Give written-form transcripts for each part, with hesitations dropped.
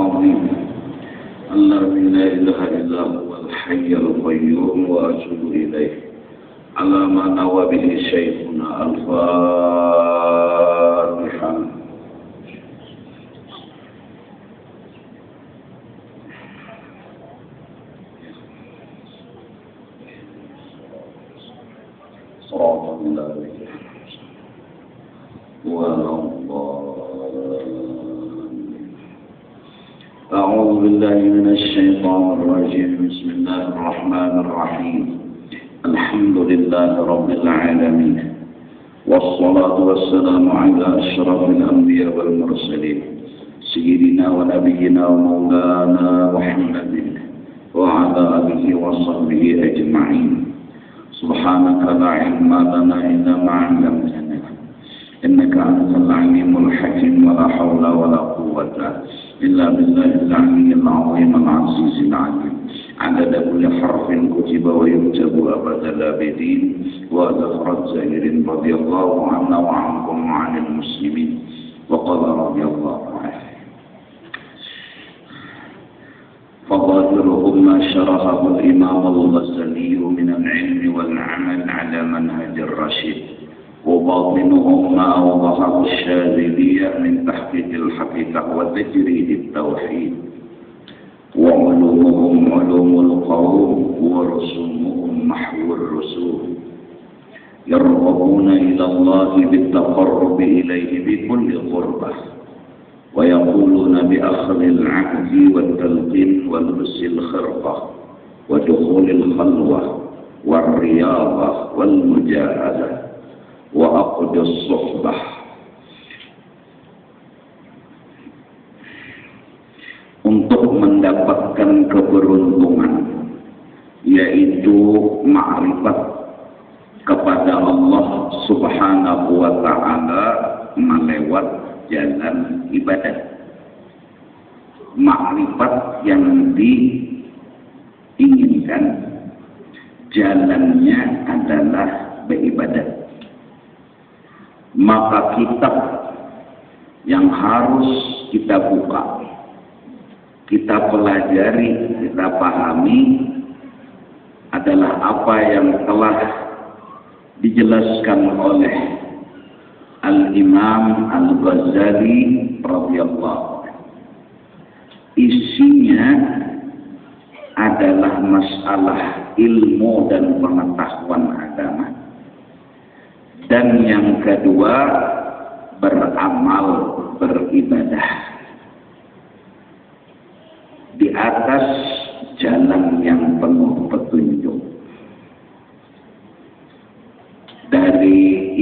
العظيم الذي لا إله إلا هو الحي القيوم وأتوب إليه على ما نوى به شيخنا. الفاتحة. صراط الله أعوذ بالله من الشيطان الرجيم. بسم الله الرحمن الرحيم. الحمد لله رب العالمين، والصلاة والسلام على أشرف الأنبياء والمرسلين سيدنا ونبينا ومولانا محمد وعلى آله وصحبه أجمعين. سبحانك لا علم لنا إلا ما علمتنا إنك أنت العليم الحكيم. ولا حول ولا قوة إلا بالله العلي العظيم العزيز العليم. عدد كل حرف كتب ويكتب أبد الآبدين. وذكر الزهير رضي الله عنا وعنكم وعن المسلمين. وقال رضي الله عنه فظاهرهم ما شرحه الإمام الغزالي من العلم والعمل على منهج الرشيد، وباطنهم ما أوضحه الشاذلية من تحقيق الحقيقة وتجريد التوحيد، وعلومهم علوم القوم ورسومهم محو الرسوم، يرغبون إلى الله بالتقرب إليه بكل قربة، ويقولون بأخذ العهد والتلقين ولبس الخرقة ودخول الخلوة والرياضة والمجاهدة وعقد الصحبة. Untuk mendapatkan keberuntungan, yaitu ma'rifat kepada Allah Subhanahu wa ta'ala melewat jalan ibadah. Ma'rifat yang diinginkan jalannya adalah beribadah. Maka kitab yang harus kita buka, kita pelajari, kita pahami adalah apa yang telah dijelaskan oleh Al-Imam Al-Ghazali radhiyallahu anhu. Isinya adalah masalah ilmu dan pengetahuan agama. Dan yang kedua, beramal, beribadah di atas jalan yang penuh petunjuk. Dari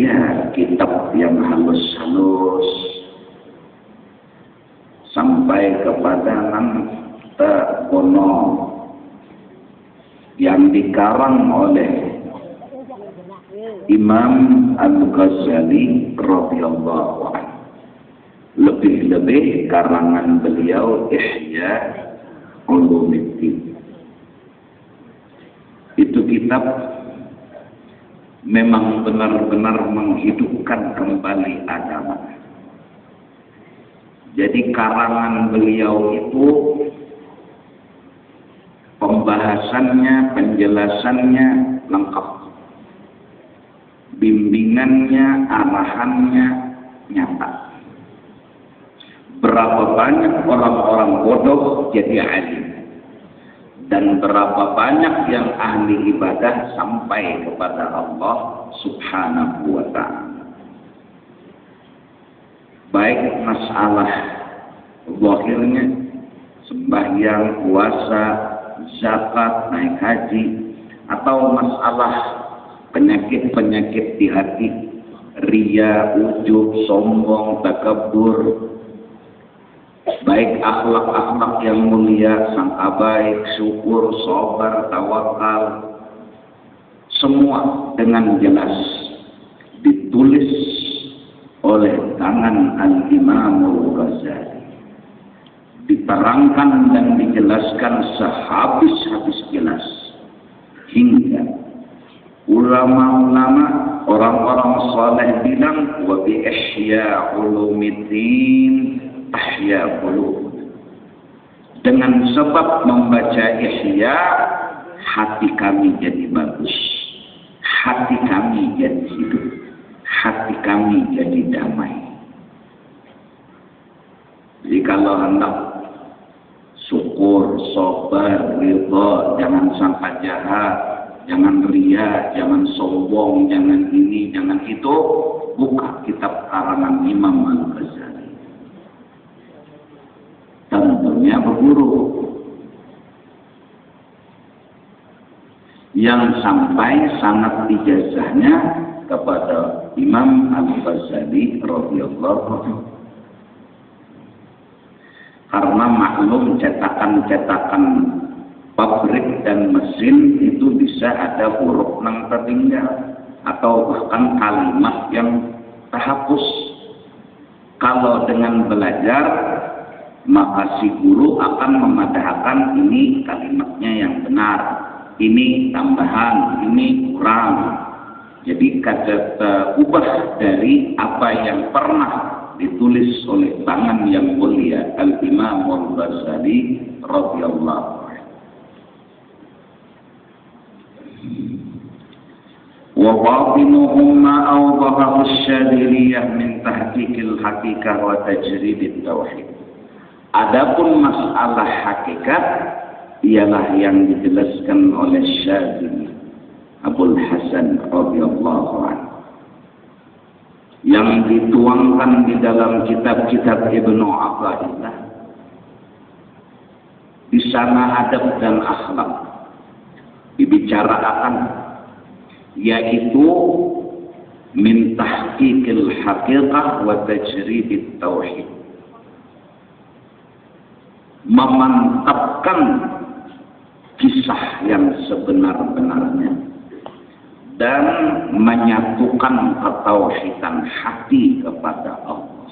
kitab yang halus-halus sampai kepada Bono yang dikarang oleh Imam Al-Ghazali radhiyallahu anhu. Lebih-lebih karangan beliau Ihya Ulumuddin. Itu kitab memang benar-benar menghidupkan kembali agama. Jadi karangan beliau itu pembahasannya, penjelasannya lengkap. Bimbingannya, arahannya nyata. Berapa banyak orang-orang bodoh jadi alim, dan berapa banyak yang ahli ibadah sampai kepada Allah Subhanahu wa ta'ala. Baik masalah zahirnya, sembahyang, puasa, zakat, naik haji, atau masalah penyakit-penyakit di hati, riya, ujub, sombong, takabur, baik akhlak-akhlak yang mulia, sangka baik, syukur, sabar, tawakal, semua dengan jelas ditulis oleh tangan Al-Imam Al-Ghazali, diterangkan dan dijelaskan sehabis-habis jelas, hingga ulama-ulama, orang-orang saleh bilang wa bi ihya ulumiddin ahya qulub. Dengan sebab membaca Ihya, hati kami jadi bagus, hati kami jadi hidup, hati kami jadi damai. Jadi kalau hendak syukur, sabar, ridha, jangan sampai jahat, jangan ria, jangan sombong, jangan ini, jangan itu, buka kitab karangan Imam Al-Ghazali. Tentunya berguru yang sampai sangat ijazahnya kepada Imam Al-Ghazali radhiyallahu anhu. Karena maklum cetakan-cetakan pabrik dan mesin itu bisa ada huruf yang tertinggal atau bahkan kalimat yang terhapus. Kalau dengan belajar, maka si guru akan memadahkan ini kalimatnya yang benar, ini tambahan, ini kurang. Jadi kata ubah dari apa yang pernah ditulis oleh tangan yang mulia Al-Imam Al-Ghazali radhiyallahu anhu. Wa batinuhum ma awdahahu asy-Syadiliyah min tahqiqil haqiqah wa tajridit tauhid. Adapun masalah hakikat ialah yang dijelaskan oleh Syadzili Abul Hasan radhiyallahu anhu, yang dituangkan di dalam kitab-kitab Ibnu Athaillah. Di sana adab dan akhlak dibicarakan, yaitu min tahqiqil haqiqah wa tajridit tauhid, memantapkan kisah yang sebenar-benarnya dan menyatukan ketauhidan hati kepada Allah.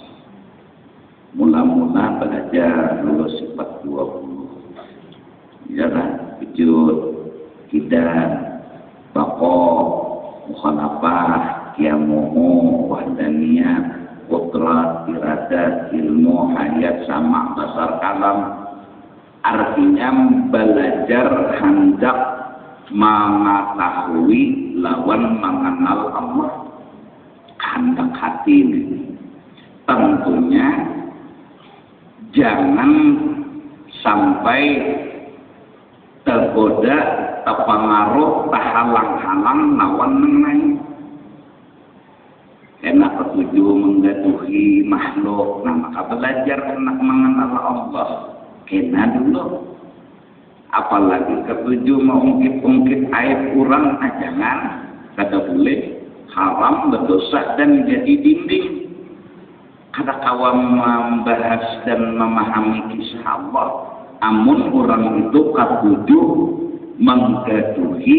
Mula-mula belajar dulu sifat 20. Ya kan? Wujud, kidan, baqo, mukhalafah, qiyamuhu, wahdaniyah, qudrat, iradat, ilmu, hayat, sama, basar, kalam. Artinya belajar hendak mengetahui lawan mengenal Allah, kehendak hati ini. Tentunya jangan sampai tergoda, terpengaruh, terhalang-halang lawan mengenai. Karena ketujuh menggatuhi makhluk, nah maka belajar hendak mengenal Allah. Kena dulu. Apalagi ketujuh mengungkit-ungkit aib kurang, jangan. Kada boleh, haram, berdosa dan jadi dinding. Kada kawam membahas dan memahami kisah Allah. Amun orang itu ketujuh menggatuhi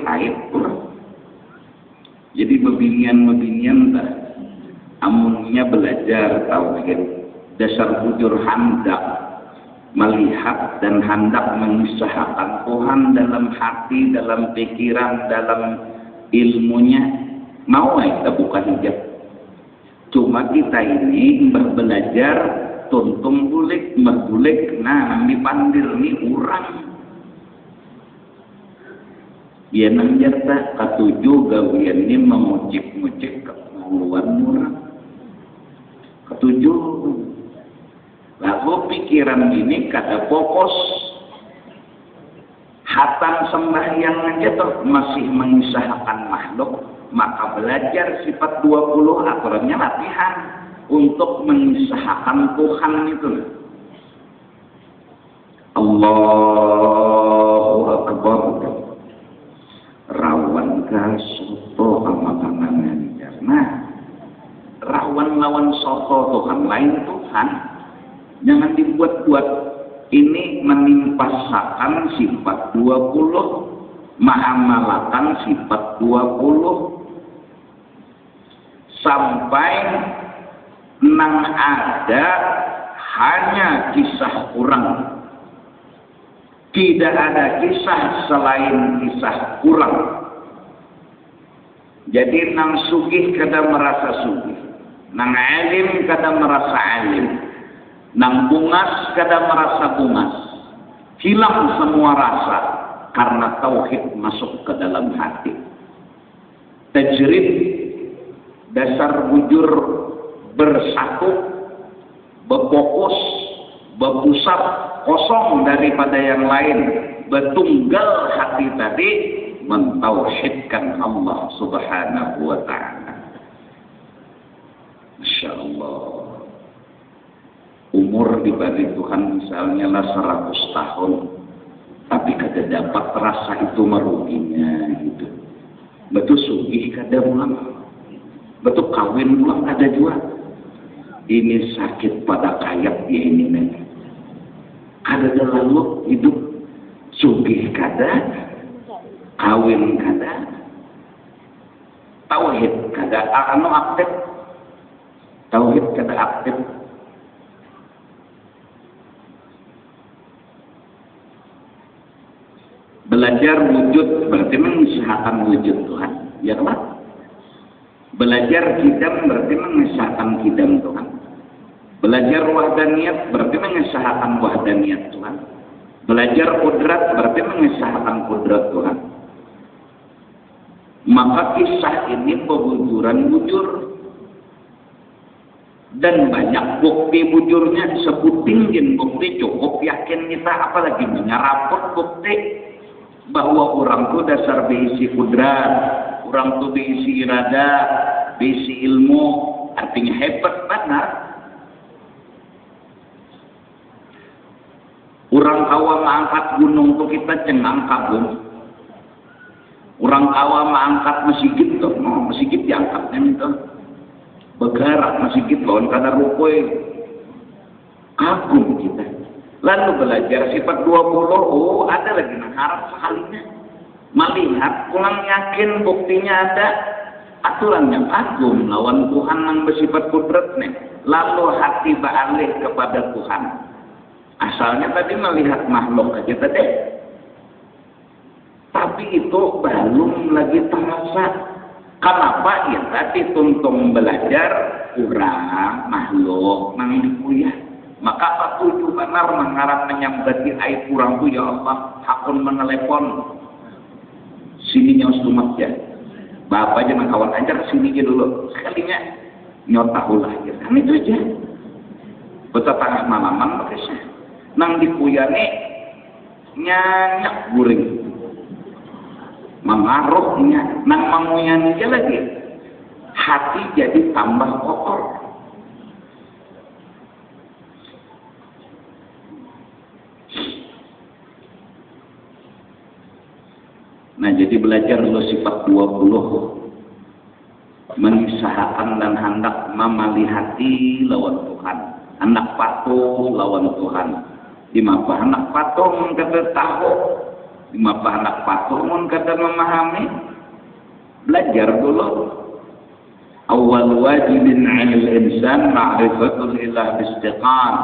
aib kurang. Jadi bebinian dah. Amunnya belajar tauhid, dasar bujur hendak melihat dan hendak mengusahakan Tuhan dalam hati, dalam pikiran, dalam ilmunya. Mau kita buka hijab. Cuma kita ini berbelajar tuntung bulik, berbulik, nah dipanggil ni orang. Ya nang jata ketujuh gawian ni memucik-mucik kepuluan murah. Ketujuh. Lalu pikiran ini kada fokus, hatan sembahyang aja tuh masih mengusahakan makhluk, maka belajar sifat 20 aturannya latihan untuk mengusahakan Tuhan itu. Allahu Akbar. Rawan soto amatangan karena rawan lawan soto Tuhan lain Tuhan. Jangan dibuat-buat. Ini menimpasakan sifat 20, mengamalkan sifat 20 sampai nang ada hanya kisah kurang. Tidak ada kisah selain kisah kurang. Jadi nang sugih kada merasa sugih, nang alim kada merasa alim. Nang bungas kada merasa bungas, hilang semua rasa karena tauhid masuk ke dalam hati. Tajrid, dasar bujur bersatu, berfokus, berpusat, kosong daripada yang lain, bertunggal hati tadi, mentauhidkan Allah Subhanahu wa ta'ala. Masya Allah. Umur dibagi Tuhan misalnya lah 100 tahun, tapi kada dapat rasa itu meruginya gitu. Betul sugih kada pulang, betul kawin pulang kada juga. Ini sakit pada kayak ya ini nih. Kada lalu hidup sugih kada, kawin kada, tauhid kada aktif, tauhid kada aktif. Belajar wujud berarti mengesahkan wujud Tuhan, ya kan? Belajar kidam berarti mengesahkan kidam Tuhan. Belajar wahdaniyat berarti mengesahkan wahdaniyat Tuhan. Belajar kudrat berarti mengesahkan kudrat Tuhan. Maka kisah ini pewujuran bujur. Dan banyak bukti bujurnya, disebut tinggi bukti, cukup yakin kita, apalagi menyeraput bukti bahwa orang itu dasar berisi kudrat, orang itu berisi irada, berisi ilmu, artinya hebat benar. Orang kawa mengangkat gunung itu kita cengang kabung. Orang kawa mengangkat masjid tuh, masjid diangkatnya itu. Bergerak masjid lawan kada rukui. Kagum kita. Lalu belajar sifat 20, ada lagi yang harap sekalinya. Melihat, pulang yakin buktinya ada. Aturannya kagum lawan Tuhan yang bersifat kudratnya. Lalu hati balik kepada Tuhan. Asalnya tadi melihat makhluk aja tadi. Tapi itu belum lagi terasa. Kenapa? Ya tadi tuntung belajar kurang makhluk nang dikuyah. Maka patuju benar mengharap menyambati aib kurang tu ya Allah, hakun menelepon sininya ustumat ya. Bapak aja nang kawan ajar sini aja dulu. Sekalinya nyotahulah ya. Kan itu aja. Betetangah malaman makasih. Nang dikuyane nyanyak guring. Mengaruhnya nang manguyani aja lagi. Hati jadi tambah kotor. Nah, jadi belajar dulu sifat 20. Mengisahkan dan hendak memelihati lawan Tuhan. Hendak patuh lawan Tuhan. Di mapa hendak patuh mun kada tahu. Di mapa hendak patuh mun kada memahami. Belajar dulu. Awal wajibin 'alal insan ma'rifatul ilah bistiqan.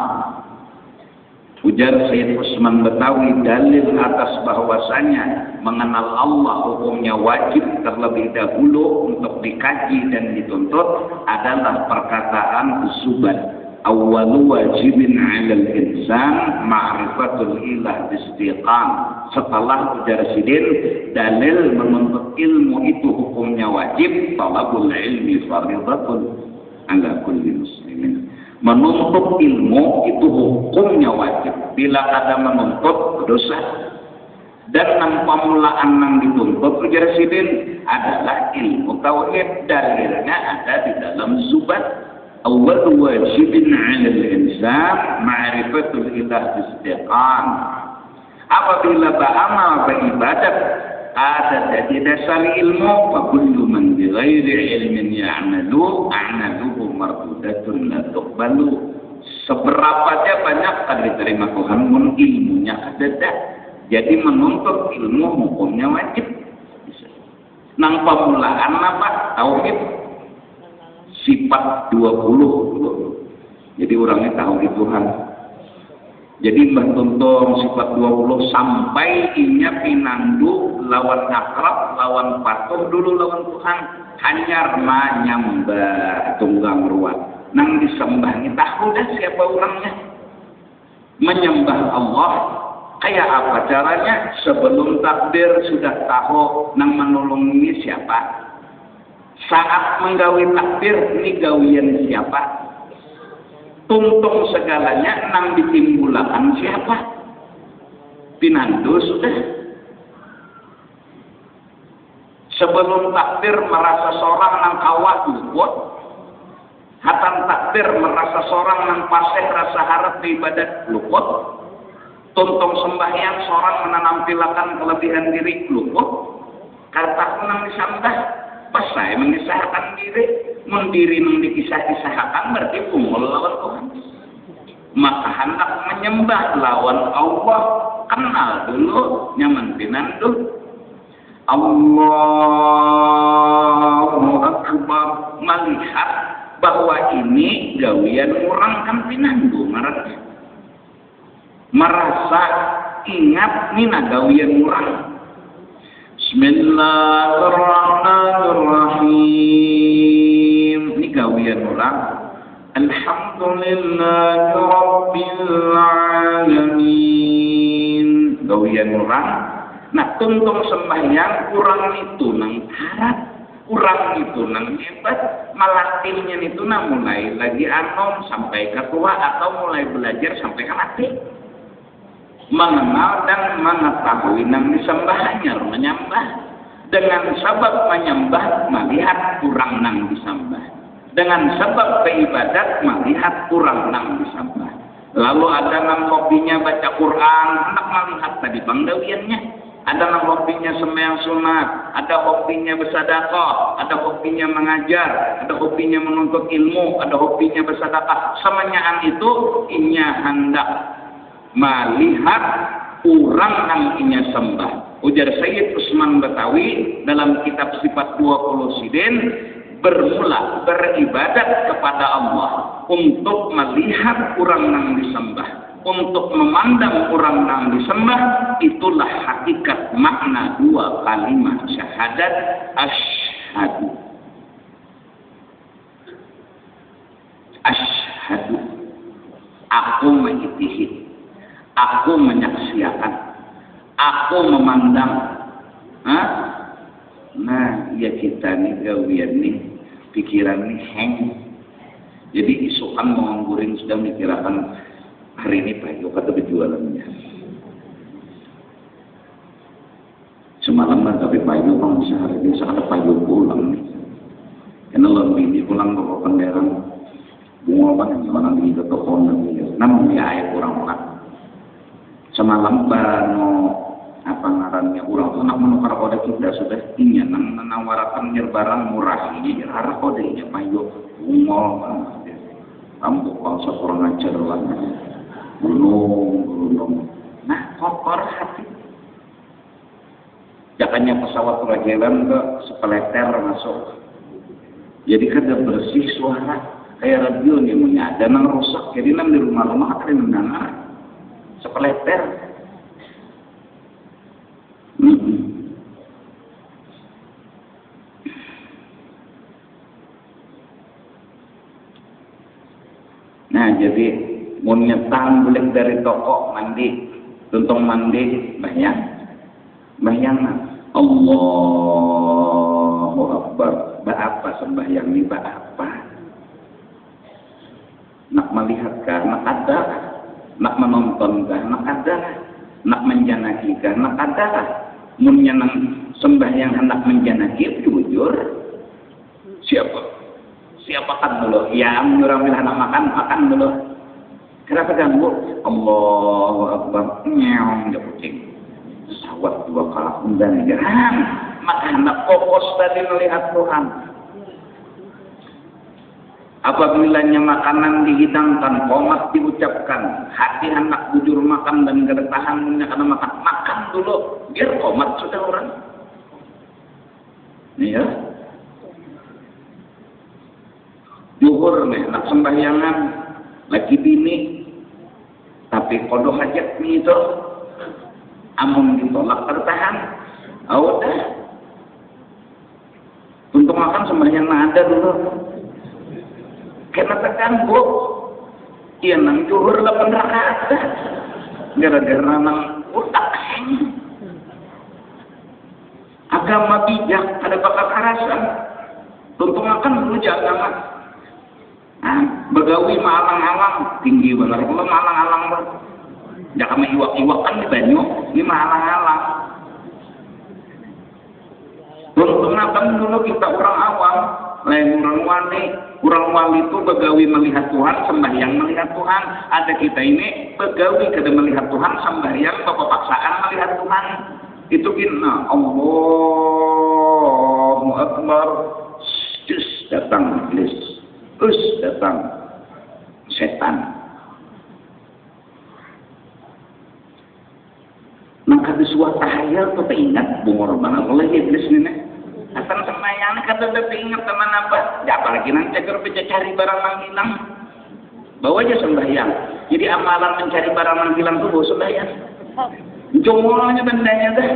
Ujar Sayyid Usman Betawi, dalil atas bahwasanya mengenal Allah hukumnya wajib terlebih dahulu untuk dikaji dan dituntut adalah perkataan usubat. Awwalu wajibin 'alal insan ma'rifatul ilah bistiqan. Setelah ujar Sidin, dalil menuntut ilmu itu hukumnya wajib, talabul ilmi fardhatun 'ala kulli muslimin. Menuntut ilmu itu hukumnya wajib. Bila ada menuntut dosa. Dan nang pamulaan nang dituntut ujar Sidin adalah ilmu tauhid. Dalilnya ada di dalam Zubat. Awal wajibin 'alal insan ma'rifatul ilah bistiqan. Apabila beramal beribadat ada jadi dasar ilmu, fa kullu man bi ghairi ilmin ya'malu a'maluhu mardudatun la tuqbalu. Seberapa dia banyak akan diterima Tuhan mun ilmunya ada. Jadi menuntut ilmu hukumnya wajib. Nang pamulaan apa? Tauhid. Sifat 20. Jadi orangnya tauhid Tuhan. Jadi Mbah Tuntung sifat 20 sampai inya pinandu lawan akrab, lawan patuh dulu lawan Tuhan. Hanyar nyambah tunggang ruat. Nang disembahi tahu dah siapa orangnya. Menyembah Allah kayak apa caranya? Sebelum takbir sudah tahu nang menolong ini siapa. Saat menggawi takbir ini gawian siapa. Tungtung segalanya nang ditimbulakan siapa. Pinandu sudah. Sebelum takbir merasa seorang nang kawat luput. Hatan takbir merasa seorang nang paseh rasa harap di ibadat luput. Tuntung sembahyang seorang menampilakan kelebihan diri luput. Kata nang disambah pas saya mengisahkan diri, mendiri nang dikisah-kisahkan berarti pungul lawan Tuhan. Maka hendak menyembah lawan Allah, kenal dulu nyaman pinandu. Allahu Akbar, melihat bahwa ini gawian orang kan pinandu maratnya. Merasa ingat nina gawian orang. Bismillahirrahmanirrahim. Ini gawian orang. Alhamdulillahirrabbilalamin. Gawian orang. Nah, tuntung sembahyang kurang itu nang harap, kurang itu nang hebat, melatihnya itu nang mulai lagi anom sampai ketua atau mulai belajar sampai mati. Mengenal dan mengetahui nang disembahnya menyembah. Dengan sebab menyembah melihat kurang nang disembah. Dengan sebab beribadat melihat kurang nang disembah. Lalu ada nang hobinya baca Quran, hendak melihat tadi pangdawiannya. Ada nang hobinya sembahyang sunat, ada hobinya bersedekah, ada hobinya mengajar, ada hobinya menuntut ilmu, ada hobinya bersedekah. Semuanya itu inya hendak melihat orang yang inya sembah. Ujar Sayyid Usman Batawi dalam kitab Sifat 20 Sidin, bermula beribadat kepada Allah untuk melihat orang yang disembah, untuk memandang orang yang disembah. Itulah hakikat makna dua kalimat syahadat asyhadu. Asyhadu, aku mengitihid, aku menyaksikan, aku memandang. Nah, ya kita nih gawian nih, pikiran nih hang. Jadi isukan mau nganggurin sudah mikirakan hari ini payo kata berjualannya. Semalam kan tapi payo bang sehari ini sangat payo pulang nih. Karena lebih ini pulang ke kendaraan bunga apa yang mana di toko nanti. Namun ya ayah kurang makan. Semalam bano apa ngarannya orang tuh nak menukar kode kita sudah inya menawarakan barang murah ini arah kodenya payo bunga kamu bangsa kurang ajar lah gunung. Nah kotor hati. Jangannya pesawat rajelan ke sepeleter masuk. Jadi kada bersih suara kayak radio nih punya ada nang rusak jadi nang di rumah ada yang mendengar sepeleter. Nah jadi mau nyetang boleh dari toko mandi, tuntung mandi bayang Allahu Akbar. Apa sembahyang ini apa? Nak melihatkah? Nak ada? Nak menontonkah? Nak ada? Nak menjanakikah? Nak ada? Mun nyenang sembahyang hendak menjanaki jujur. Siapa kan dulu? Ya, menyuruh anak makan dulu. Kenapa ganggu? Allahu Akbar. Nyeong dia kucing. Sawat dua kala undang jalan. Maka hendak fokus tadi melihat Tuhan. Apabila makanan dihidangkan, qomat diucapkan, hati hendak bujur makan dan gertahan punya karena makan dulu. Biar qomat sudah orang. Nih ya. Zuhur nih, nak sembahyangan lagi bini, tapi kodoh hajat nih itu, amun ditolak tertahan, udah. Untuk makan sembahyang ada dulu, karena terganggu, iya nang zuhur 8 rakaat dah. gara-gara nang utak heng. Agama bijak ada bakal karasan. Tuntungakan dulu agama. Nah, begawi malang-alang tinggi bener, kalau malang-alang ber. Jangan iwak-iwak kan di banyu, ini malang-alang. Tuntungakan dulu kita orang awam, lain orang wali itu begawi melihat Tuhan, sembahyang melihat Tuhan. Ada kita ini begawi kada melihat Tuhan, sembahyang bapak paksaan melihat Tuhan. Itu kita Allahu Akbar, terus datang iblis, terus datang setan. Maka di suatu tahayal tu ingat bungor mana oleh iblis ini. Asal sembahyang kata tapi ingat teman apa? Ya apalagi nanti cari barang manghilang. Bawa aja sembahyang. Jadi amalan mencari barang manghilang itu bawa sembahyang. Jongolnya bendanya dah.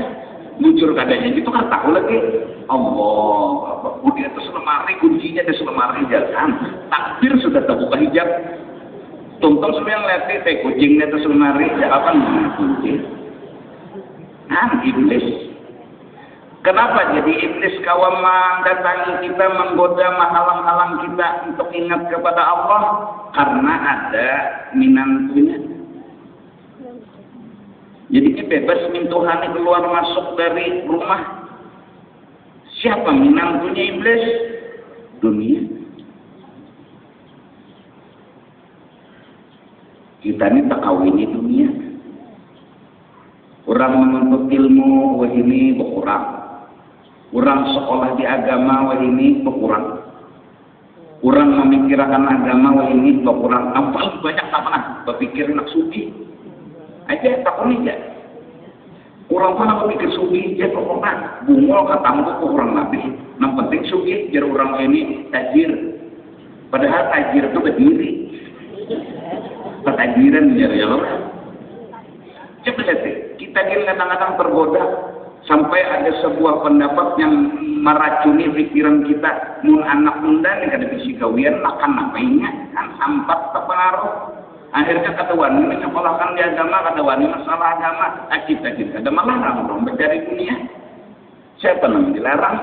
Muncul kadanya gitu kan tahu lagi. Allah, di atas lemari, kuncinya di lemari jalan. Takbir sudah terbuka hijab. Tonton semua yang lihat teh kucing di atas lemari, apa namanya kunci? Iblis. Kenapa jadi iblis kawan mendatangi kita, menggoda, menghalang-halang kita untuk ingat kepada Allah? Karena ada minantunya. Jadi bebas mintuhani keluar masuk dari rumah. Siapa minantunya iblis? Dunia. Kita ini tak kawini dunia. Orang menuntut ilmu, wah ini berkurang. Orang sekolah di agama, wah ini berkurang. Orang memikirkan agama, wah ini berkurang. Paling banyak tak pernah berpikir nak suci. Aja tak pernah aja. Orang mana berpikir suci aja pokoknya. Bungol katamu ke orang nabi. Yang penting suci, jar orang ini tajir. Padahal tajir itu berdiri. Ketajiran jar ya Allah. Coba lihat, kita ini kadang-kadang tergoda sampai ada sebuah pendapat yang meracuni pikiran kita. Mun anak muda ni kada bisi kawian makan napainya kan sampat terpengaruh. Akhirnya kata wani menyekolahkan di agama, kata wani masalah agama. Kita ada melarang orang mencari dunia. Siapa yang dilarang?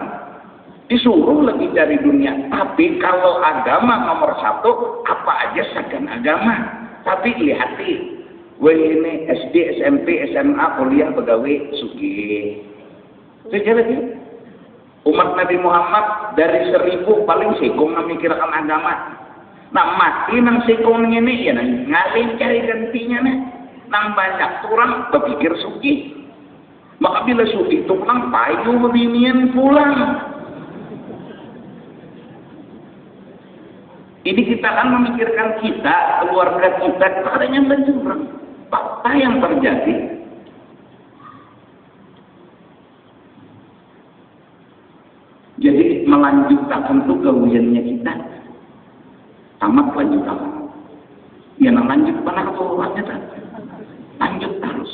Disuruh lagi dari dunia. Tapi kalau agama nomor satu, apa aja sagan agama. Tapi lihati. Wah ini SD, SMP, SMA, kuliah, pegawai, suki. Sejarah lagi. Umat Nabi Muhammad dari 1000 paling sekong memikirkan agama. Nah mati nang sekong ini ya nang ngalih cari gantinya nih. Nang banyak orang berpikir suki. Maka bila suki itu pulang payu bebinian pulang. Ini kita kan memikirkan kita, keluarga kita, adanya berjurang. Fakta yang terjadi jadi melanjutkan tuh gawiannya kita tamat lanjutkan ya lanjut mana keluarnya kan lanjut terus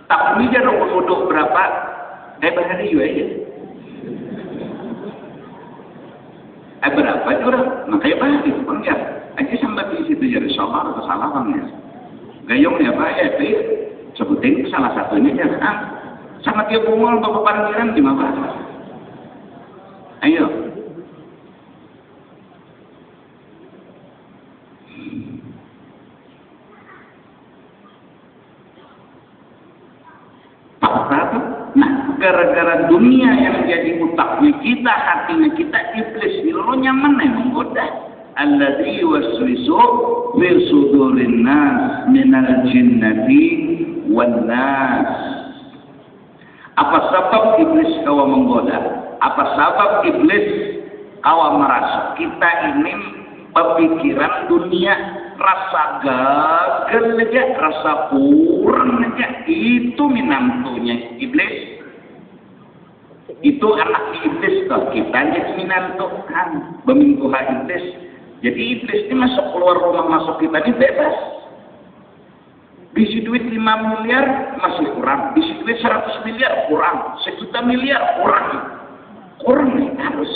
tak ini dia rokok berapa bahari juga aja berapa itu orang makanya bahari ya aja sampai di situ jadi sabar atau kesalahan ya gayung ya Pak ya itu sebutin salah satunya jangan sama dia bungol bapak parkiran di mana ayo nah gara-gara dunia yang jadi utaknya kita hatinya kita iblis lo nyaman nih menggoda alladzi yuwaswisu fi sudurin nas minal jinnati wan nas. Apa sebab iblis kawa menggoda? Apa sebab iblis kawa merasa kita ini berpikiran dunia rasa gagal aja, rasa kurang aja, itu minantunya iblis. Itu anak iblis toh, kita jadi minantu kan, bemingkuha iblis. Jadi iblis ini masuk keluar rumah masuk kita ini bebas. Bisi duit 5 miliar masih kurang, bisi duit 100 miliar kurang, 1 juta miliar kurang. Kurang nih harus.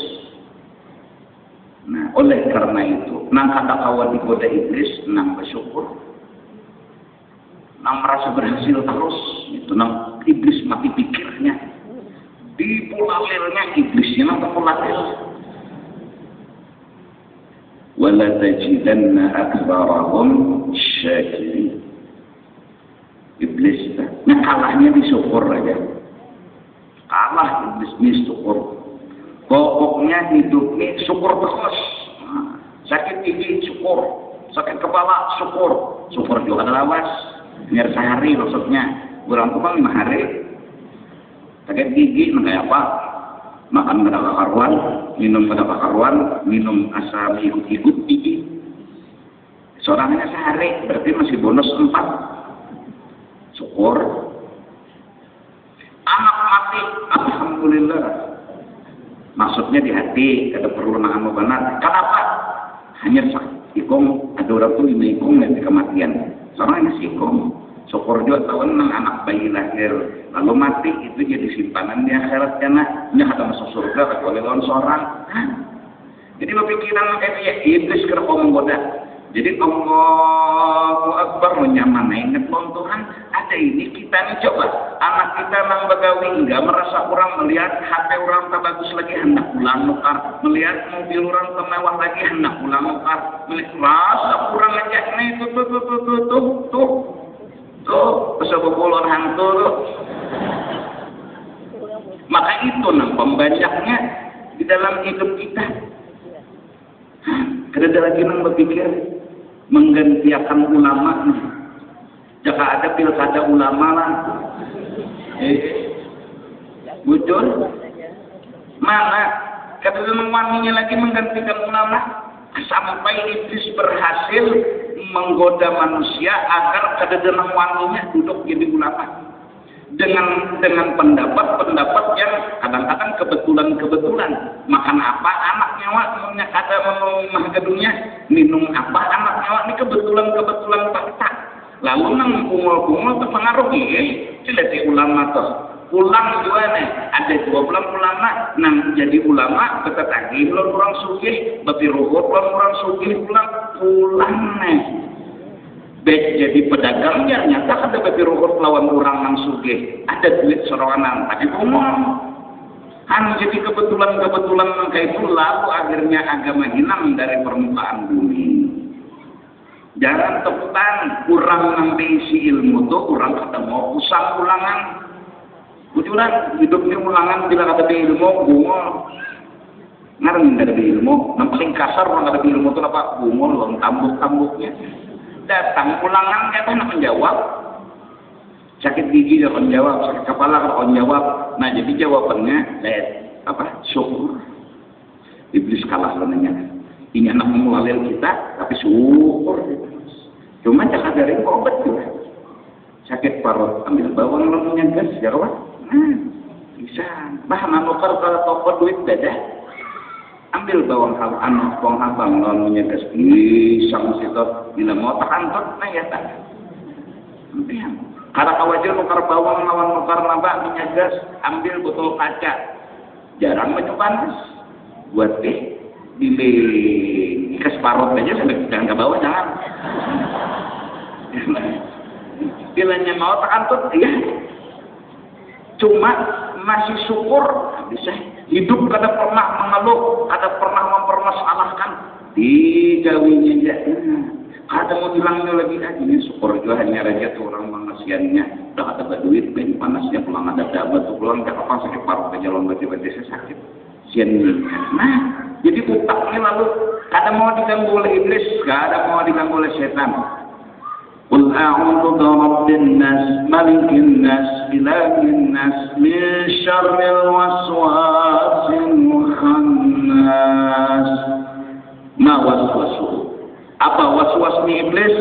Nah, oleh karena itu, nang kata kawan digoda iblis, nang bersyukur. nang merasa berhasil terus, itu nang iblis mati pikirnya, dipulalirnya iblisnya nang terpulalil. Wala tajidanna aktsarahum syakirin. Iblis, nah kalahnya di syukur aja, kalah iblis di syukur. Pokoknya hidup ini syukur terus. Sakit gigi syukur, sakit kepala syukur, syukur juga ada lawas. Biar sehari maksudnya, kurang 5 hari. Sakit gigi kayak apa? Makan pada karuan, minum pada karuan, minum asam ikut-ikut gigi. Seorangnya sehari, berarti masih bonus 4. Syukur. Anak mati, alhamdulillah. Maksudnya di hati, ada perlu nangan benar. Kenapa? Hanya ikom, ada orang tuh ini ikom nanti kematian. Seorang ini ikom. Syukur juga tahun anak bayi lahir lalu mati, itu jadi simpanan di akhirat karena ada masuk surga oleh seorang. Jadi berpikiran kayak dia iblis kira menggoda. Jadi Allahu Akbar menyaman ingat Tuhan ada ini kita nih coba anak kita nang begawi enggak merasa kurang melihat HP orang terbagus lagi hendak pulang nukar melihat mobil orang termewah lagi hendak pulang nukar melihat rasa kurang aja nih tuh pesebobulon hantu tuh. Maka itu nang pembajaknya di dalam hidup kita. Kada lagi nang berpikir menggantikan ulama. Jika ada pilkada ulama lah. Bujur. Mana kada waninya lagi menggantikan ulama sampai iblis berhasil menggoda manusia agar kada waninya duduk jadi ulama. Dengan pendapat-pendapat yang kadang-kadang kebetulan makan apa anak nyawa punya kada memang dunia minum apa anak nyawa ini kebetulan fakta lalu nang kumul-kumul terpengaruhi cileti ulama tuh pulang juga nih ada 2 bulan ulama nang jadi ulama betetagi belum orang sugih babi ruhut belum orang sugih pulang nih jadi pedagang ya nyata ada babi ruhut lawan orang nang sugih ada duit soronan tapi ngomong kan jadi kebetulan kayak itu lalu akhirnya agama hilang dari permukaan bumi. Jangan teputan kurang nang isi ilmu tuh kurang ketemu usang ulangan bujuran hidupnya ulangan bila kata ilmu bungol ngareng dari ilmu nang paling kasar orang kata ilmu tuh apa bungol long tambuk-tambuknya datang ulangan kata nak menjawab sakit gigi dia akan jawab sakit kepala akan jawab nah jadi jawabannya syukur iblis kalah lenanya ini anak memulalil kita tapi syukur cuma cakap dari obat juga sakit parut ambil bawang lemunya gas jawab bisa bahan nukar kalau toko duit beda ambil bawang habang lemunya gas pisang situ bila mau takantut nah ya tak karena kawajar nukar bawang lawan nukar nambah minyak gas ambil botol kaca jarang menyepanas buat di kesparot aja sampai jangan ke bawah jangan bilanya mau takantut ya cuma masih syukur bisa hidup kada pernah mengeluh kada pernah mempermasalahkan digawinya aja kada mau hilangnya lagi ini syukur juga hanya raja tuh orang mengasihannya udah ada duit main panasnya pulang ada dapat tuh pulang gak apa sakit paru ke jalan baju-baju sakit sian nah jadi utaknya lalu kada mau diganggu oleh iblis kada mau diganggu oleh setan qul a'udzu birabbin nas malikin nas ilahin nas min syarril waswasil khannas ma waswasu apa waswasnya iblis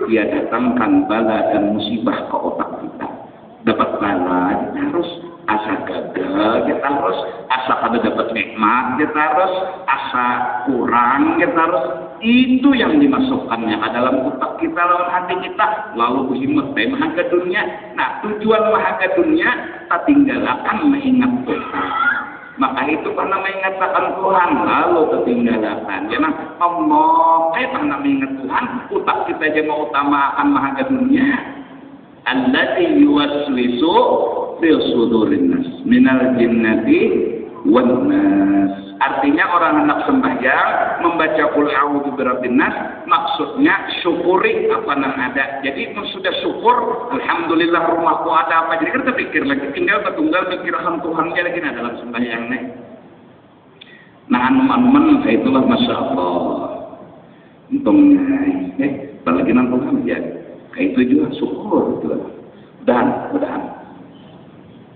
dia datangkan bala dan musibah ke otak kita dapat bala kita harus asa gagal kita harus asa kada dapat nikmat kita harus asa kurang kita harus itu yang dimasukkannya ke dalam otak kita lawan hati kita lalu berhimmat mahaga dunia nah tujuan mahaga dunia tak tinggalkan mengingat Tuhan maka itu karena mengingatkan Tuhan lalu tertinggalkan karena Allah karena mengingat Tuhan otak kita aja mau utamakan mahaga dunia allati yuwaswisu fi sudurin nas minal jinnati wan nas. Artinya orang hendak sembahyang membaca qul a'udzu birabbin nas, maksudnya syukuri apa yang ada. Jadi sudah syukur, alhamdulillah rumahku ada apa. Jadi kita pikir lagi, tinggal ketunggal pikiran Tuhannya lagi dalam sembahyang nih. Nah anuman itulah masya Allah. Untungnya, apalagi Tuhan ya, kayak itu juga syukur gitu. Dan mudahan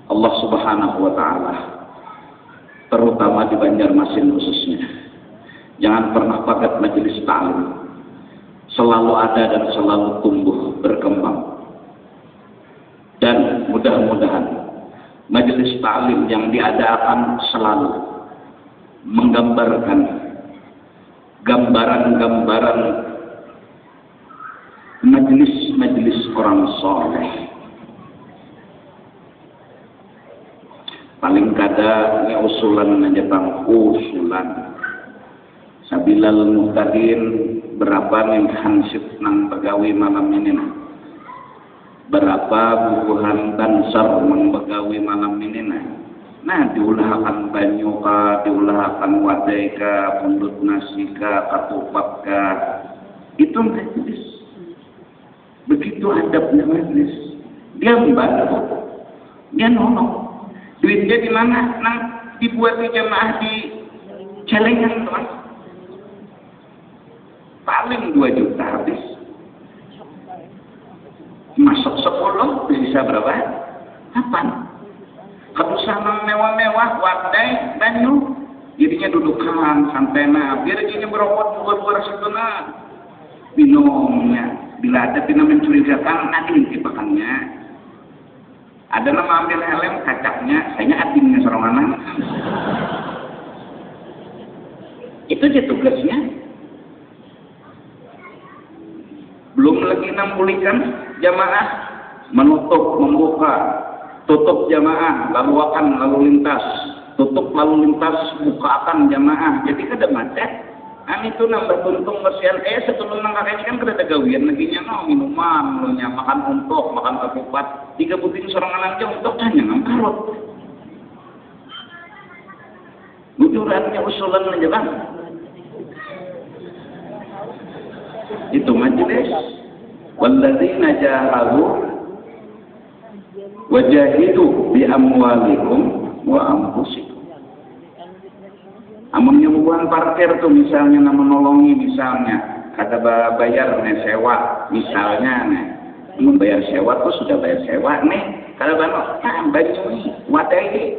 Allah Subhanahu Wa Taala, terutama di Banjarmasin khususnya, jangan pernah padat majelis ta'lim, selalu ada dan selalu tumbuh berkembang. Dan mudah-mudahan majelis ta'lim yang diadakan selalu menggambarkan gambaran-gambaran majelis-majelis orang soleh. Paling kada ya usulan aja bang, usulan sabilal muhtadin berapa nih hansip nang pegawai malam ini, berapa bukuhan tansar nang pegawai malam ini. Nah diulahakan banyu ka, diulahakan wadai ka, pundut nasi ka, katupak ka, itu majelis. Begitu adabnya majelis. Dia membantu, dia nolong. Duitnya di mana? Nah, dibuat di jamaah di celengan, teman. Paling 2 juta habis. Masuk 10, bisa berapa? 8. Kalau sama mewah-mewah, wadai, banyu, jadinya dudukan, santai nah, biar jadinya berokok luar situ nah. Minumnya, bila ada pina mencurigakan, nanti tipakannya. Ada nama ambil helm kacaknya, sayanya adminnya seorang anak. Itu aja tugasnya. Belum lagi memulihkan jamaah, menutup, membuka, tutup jamaah, lalu akan lalu lintas, tutup lalu lintas, bukakan jamaah. Jadi kada macet. Itu nambah tuntung bersihan. Sebelum nang kakek kan kada ada gawian lagi nya minuman, lo nya makan untuk, makan ketupat. 3 buting seorang anak aja untuk hanya ngangkarut. Bujurannya usulan aja bang. Itu majelis. Walladzina jahadu wajahidu bi amwalikum wa anfusikum. Amunnya bukan parkir tuh misalnya menolongi misalnya kada bayar nih sewa misalnya nih membayar sewa tuh sudah bayar sewa nih kada baju wadai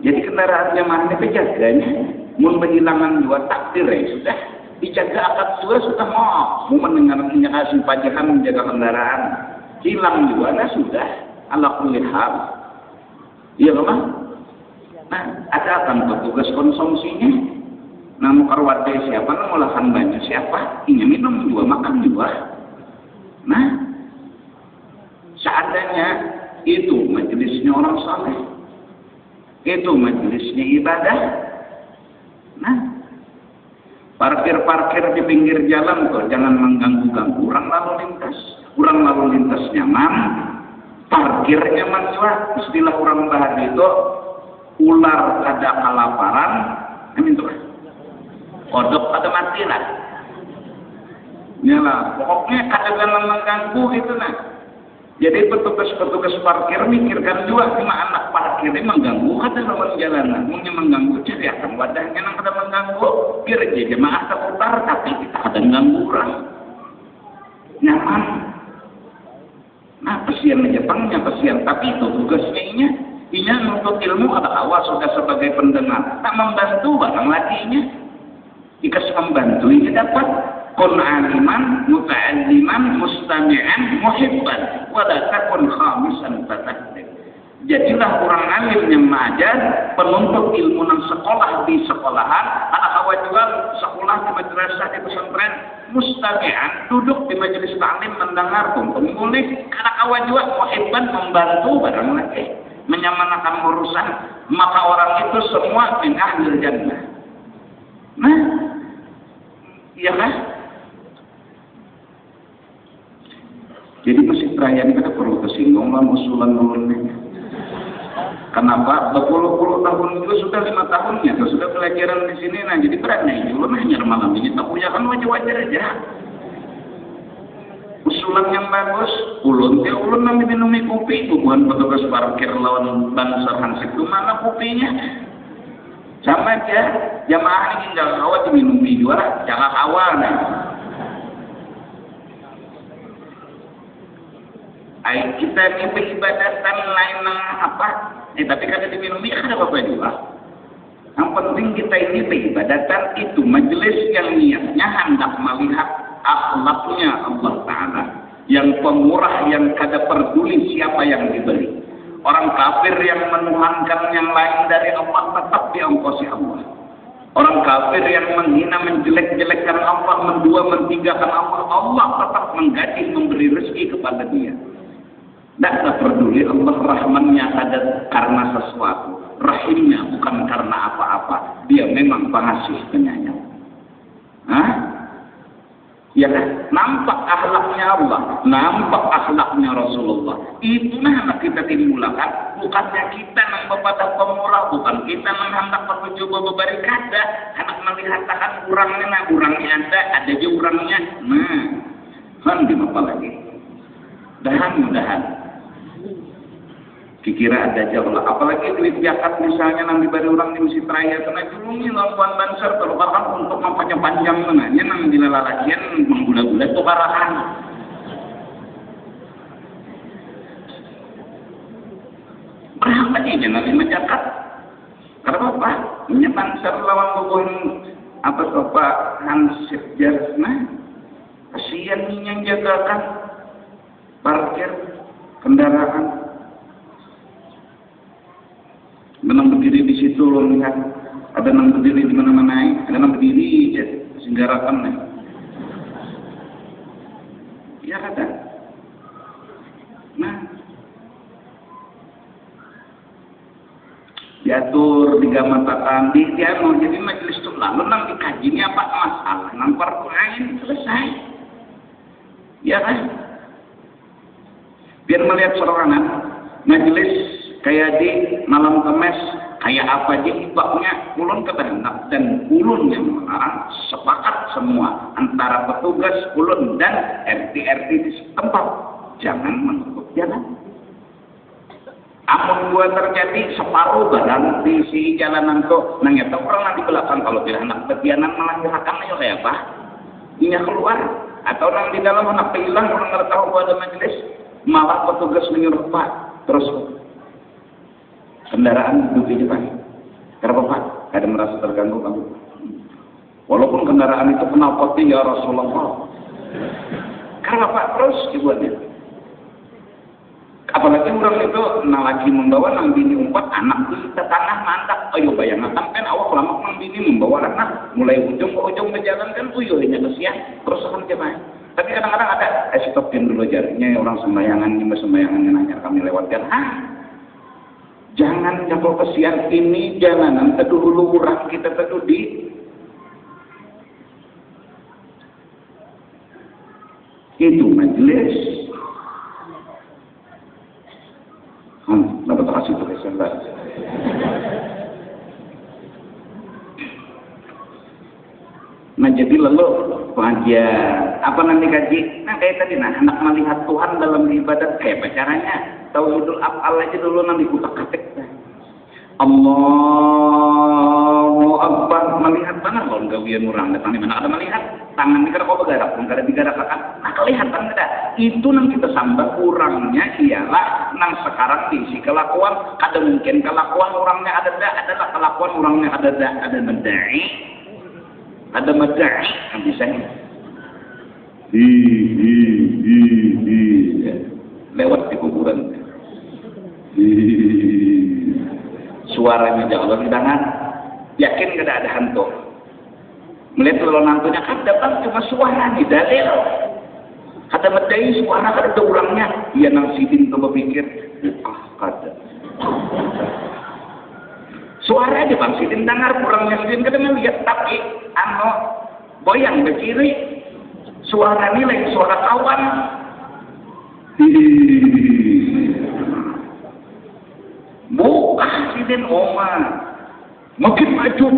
jadi kendaraannya mana penjaganya mun berhilangan 2 takdir ya sudah dijaga akad sudah mau mendengar kasih pajakan menjaga kendaraan hilang juga nah sudah ala kulli hal iya kan. Nah, ada akan petugas konsumsinya. Nah, mukar wadai siapa? Nah, mulakan banyak siapa? Ini minum juga, makan juga. Nah, seandainya itu majelisnya orang saleh, itu majelisnya ibadah. Nah, parkir-parkir di pinggir jalan tuh jangan mengganggu-ganggu orang lalu lintas. Orang lalu lintas nyaman, parkir nyaman juga. Istilah orang Bahari itu ular kada kelaparan, itu kodok kada mati lah. Yalah, pokoknya kada jangan mengganggu gitu nah. Jadi petugas parkir mikirkan juga cuma anak parkir ini mengganggu kada lawan jalanan. Mungkin mengganggu cari akan wadahnya nang kada mengganggu. Biar aja jemaah terputar tapi kita kada mengganggu orang. Nyaman. Nah, pesian Jepangnya pesian, tapi itu tugasnya ini menuntut ilmu ada awas sudah sebagai pendengar tak membantu barang lakinya jika membantu ini dapat kun aliman muta'alliman mustami'an muhibban wala takun khamisan fatakdir. Jadilah orang alim yang mengajar penuntut ilmu nang sekolah di sekolahan anak awajuan sekolah di madrasah di pesantren mustami'an duduk di majelis taklim mendengar tuntun mulih anak awajuan muhibban membantu barang laki menyamanakan urusan maka orang itu semua min ahlil jannah. Nah, iya kan? Jadi Masjid Raya ini kada perlu kesinggung lah usulan ulunnya. Kenapa? Berpuluh-puluh tahun itu sudah 5 tahunnya, sudah pelajaran di sini. Nah, jadi berat nih, ulun hanya malam ini tak punya kan wajar-wajar aja. Usulan yang bagus, ulun nanti minumi kopi, bukan petugas parkir lawan Bansar Hansip itu mana kopinya? Sama aja, jamaah ini jangan kawat diminumi juga, jangan awal nih. Kita ini beribadatan lain apa? Tapi kada diminumi ada apa-apa juga. Yang penting kita ini beribadatan itu majelis yang niatnya hendak melihat akhlaknya Allah Ta'ala, yang pemurah, yang kada peduli siapa yang diberi. Orang kafir yang menuhankan yang lain dari Allah tetap diongkosi Allah. Orang kafir yang menghina, menjelek-jelekkan Allah, mendua, mentigakan Allah, Allah tetap menggaji, memberi rezeki kepada dia. Tak peduli Allah rahmannya ada karena sesuatu, rahimnya bukan karena apa-apa. Dia memang pengasih penyayang. Hah? Ya kan? Nampak akhlaknya Allah, nampak akhlaknya Rasulullah. Itulah yang kita dimulakan. Bukannya kita nang bepada pemurah, bukan kita nang hendak mencoba memberi kada, hendak melihat tahan kurangnya, nah kurangnya ada aja kurangnya. Nah, kan apa lagi? Mudahan. Kira ada jauh lah, apalagi duit zakat misalnya nanti bari orang di Masjid Raya kena julungi lawan Bansar terutama untuk kampanye panjang menanya nang dilalalakian menggula-gula itu karahan. Berapa aja nanti menjakat? Karena apa? Ini Bansar lawan bukuin apa Pak Hansip Jarsna, kasihan yang jagakan parkir kendaraan. Menang berdiri di situ lo lihat, ada nang berdiri di mana-mana, ada nang berdiri aja singgarakan nih. Ya kata. Nah, diatur digamatakan di tiano jadi majelis itu lalu nang dikaji ini apa masalah, nang perkelahian selesai. Ya kan? Biar melihat sorangan majelis kayak di malam Kemis kayak apa aja ibaknya ulun kehendak dan ulun yang melarang sepakat semua antara petugas ulun dan RT di setempat jangan menutup jalan. Amun gua terjadi separuh barang di si jalanan tuh nangnya orang nanti belakang kalau tidak anak petianan malah nyerahkan ayo kayak apa? Ini keluar atau orang di dalam anak hilang orang nggak tahu gua ada majelis malah petugas menyuruh Pak terus kendaraan duduk di depan. Kenapa Pak? Ada merasa terganggu kamu? Walaupun kendaraan itu knalpotnya ya Rasulullah. Kenapa Pak? Terus dibuatnya. Apalagi orang itu lagi membawa nang bini 4 anak di tetangah mandak. Ayo bayangkan kan awak lama nang bini membawa anak mulai ujung ke ujung berjalan kan uyuhnya kesian. Terus akan gimana? Tapi kadang-kadang ada stopin dulu jaraknya orang sembayangan nanya kami lewatkan. Jangan jatuh kesian ini jalanan teduh lurah kita teduh di itu majelis. Dapat kasih tulisan lah. Nah jadi lalu pengajian apa nanti kaji? Nah kayak tadi hendak melihat Tuhan dalam ibadat kayak apa caranya? Tauhidul af'al aja dulu nanti kutak-katik. Allahu Akbar melihat mana kalau gawian orang datang di mana ada melihat tangan di kau bergerak pun kada digerakkan. Nah kelihatan tidak? Itu nang kita sambah kurangnya ialah nang sekarang diisi kelakuan ada mungkin kelakuan orangnya adalah kelakuan orangnya ada medai. Ada medai yang bisa lewat di kuburan. Suaranya jauh hidangan. Yakin tidak ada hantu. Melihat kalau hantunya kan datang cuma suara nih dalil. Kata medai suara kada ada orangnya. Dia nang sidin tuh berpikir, kada. Suara aja bang sidin dengar kurangnya sidin kada melihat tapi goyang ke kiri. Suara nilai suara kawan. sidin oma makin maju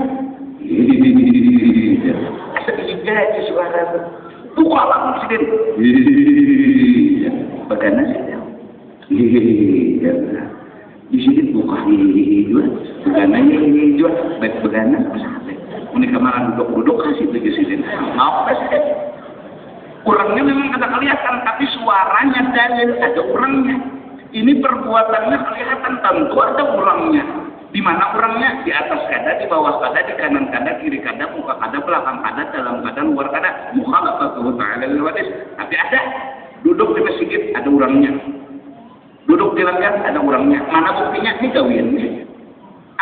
sedikit suara buka langsung sidin bagaimana sidin di sini buka juga bagaimana juga baik bagaimana sampai menikah malah duduk kasih bagi sidin apa sidin orangnya memang ada kelihatan tapi suaranya dalil ada orangnya. Ini perbuatannya kelihatan tentu ada orangnya. Di mana orangnya? Di atas kada, di bawah kada, di kanan kada, kiri kada, muka kada, belakang kada, dalam kada, luar kada. Mukhalafatuhu ta'ala lil wadis. Tapi ada. Duduk di masjid ada orangnya. Duduk di langgar ada orangnya. Mana buktinya? Ini gawiannya.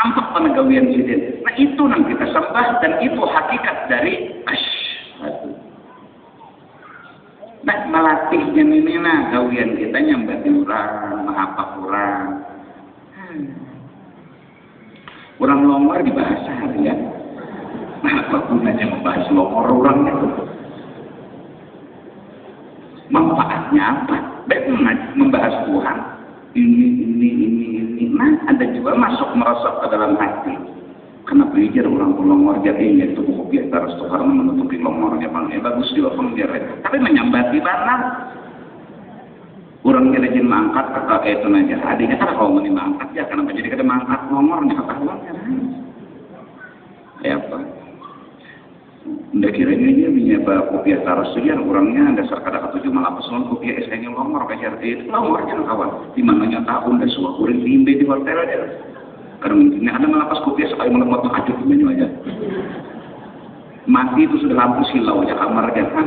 Ampak pada gawian sidin. Nah itu yang kita sembah dan itu hakikat dari asyhadu. Nah melatihnya ini nah gawian kita nyambat orang, menghafal orang. Orang longor dibahas harian. Nah apa gunanya membahas longor orangnya? Manfaatnya apa? Baik membahas Tuhan. Ini. Nah ada juga masuk merosot ke dalam hati. Kenapa belajar orang longor jadinya itu buku biasa harus karena menutupi longornya bang. Bagus juga pengajaran. Tapi menyambati mana? Orang rajin mangkat kata itu aja. Adanya kan kalau mau mangkat ya kenapa jadi kada mangkat longornya ketahuannya. Ya apa? Ndak kiranya dia punya kopi taruh sekian orangnya dasar kada ketujuh malah pesan kopi esnya longor kajar itu longornya kawan. Di mananya tahun dah suah kuring timbe di hotel aja. Karena mungkin ada melapas kopi sekali melemot aja punya aja. Mati itu sudah lampu silau aja kamar aja kan.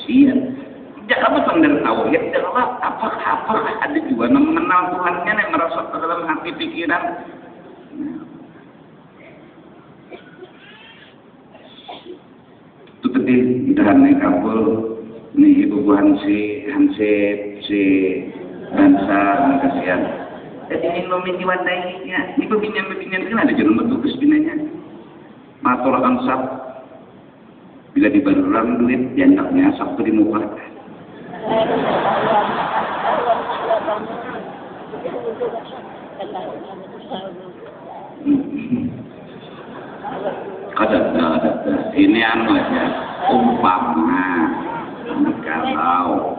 Iya. Jangan apa dari tahu ya. Jangan apa ada juga yang mengenal Tuhannya yang merasuk ke dalam hati pikiran. Itu tadi dahan yang kabel. Nih ibu Hansip si Dansa kasihan. Jadi ini nomin diwadainya. Ini pembinaan kan ada jalan betul binanya. Matur ansap. Bila dibarulang duit dianggapnya Sabtu di muka. Ada. Ini anu aja. Umpama. Kalau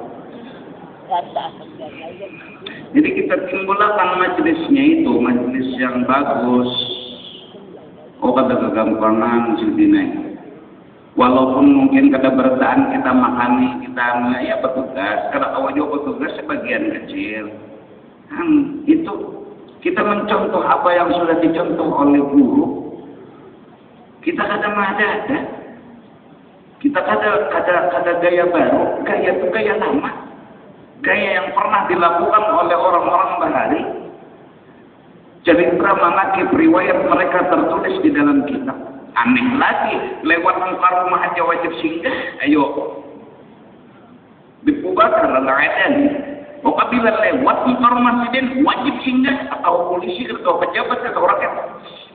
jadi kita timbulkan majelisnya itu majelis yang bagus. Oh kata kegampangan sidina. Walaupun mungkin kata bertahan kita makani kita ya petugas. Kalau awal juga petugas sebagian kecil. Itu kita mencontoh apa yang sudah dicontoh oleh guru. Kita kadang ada. Kita ada gaya baru, gaya itu gaya lama, gaya yang pernah dilakukan oleh orang-orang bahari. Cerita manakib riwayat mereka tertulis di dalam kitab. Aneh lagi, lewat muka rumah aja wajib singgah. Ayo, Abu Bakar al-Adani. Apabila lewat muka rumah sidin wajib singgah atau polisi atau pejabat atau rakyat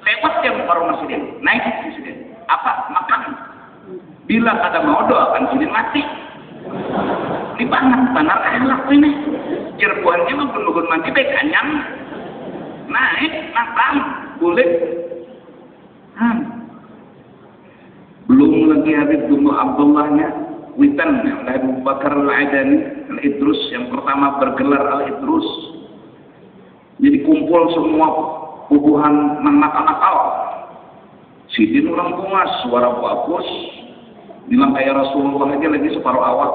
lewat yang muka rumah sidin naik sidin. Apa makan? Bila ada mau doakan sidin mati. Di banar akhlak ini. Jerbuannya mah pendugun mati baik anyam. Naik, natang, boleh. Belum lagi Habib Tunggu Abdullahnya, Witan yang Abu Bakar al-Adani, Al-Idrus yang pertama bergelar Al-Idrus. Jadi kumpul semua pubuhan nakal-nakal. Sidin orang pungas, suara bagus. Bilang kayak Rasulullah aja lagi separuh awak.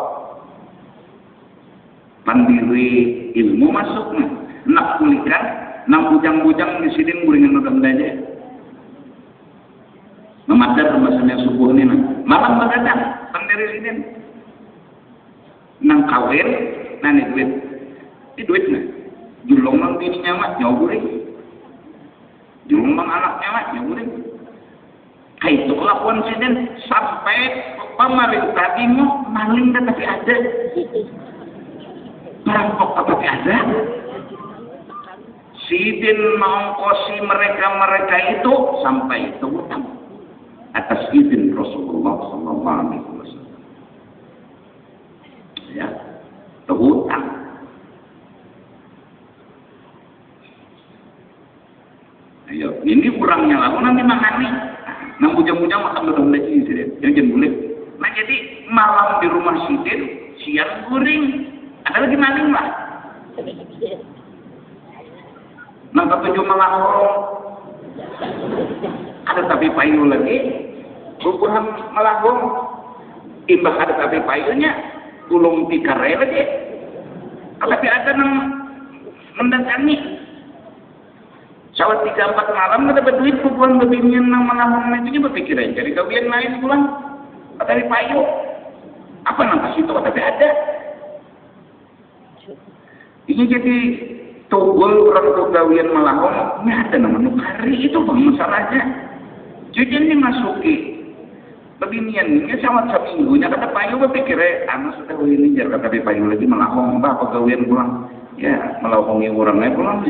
Pandiri ilmu masuknya. Nak kulikan, nak bujang-bujang di sidin guringan udang aja. Memadar masanya subuh ini. Malam begadang, pandiri sidin. Nang kawin, nani duit. Ini duitnya. Julung nang bininya mak, nyawa guring. Julung nang anaknya mak, nyawa guring. Itu kelakuan sidin sampai pemerintah timur maling tapi ada, perampok tapi ada. Sidin mengongkosi mereka itu sampai itu utang atas izin Rasulullah SAW. Ya, itu utang. mangani. Nah bujang-bujang makan bedong lagi sih, yang boleh. Nah jadi malam di rumah Sidin, siang guring. Ada lagi maling lah. Nah ketujuh melahong. Ada tapi payu lagi. Bubuhan melahong. Imbah ada tapi payunya. Gulung tikare lagi. Tapi ada yang mendatangi. Sawat 3-4 malam nggak dapat duit, bubuhan bebinian nang melahong itu berpikir aja. Jadi kawian lain pulang. Tapi payu. Apa nang kasih itu tapi ada. Ini jadi togol orang pegawian melahong, ini ada namanya kari itu bang masalahnya. Jadi dimasuki beginian ini sama seminggunya kata payu berpikir anak sudah ini jar kata payu lagi melahong bah pegawian pulang ya melahongi orangnya pulang.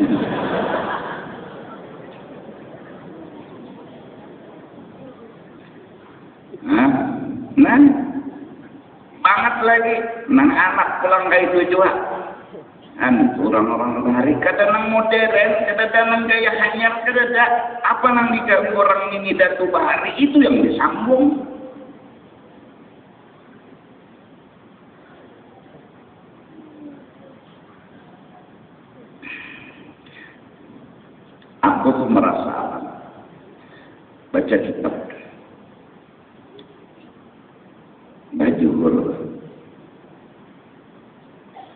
Nah banget lagi nang anak pulang kayak itu juga. Orang-orang hari kadang modern, kadang gaya hanyar, kadang apa nang diganggu orang ini datu bahari itu yang disambung. Aku tuh merasa baca kitab baju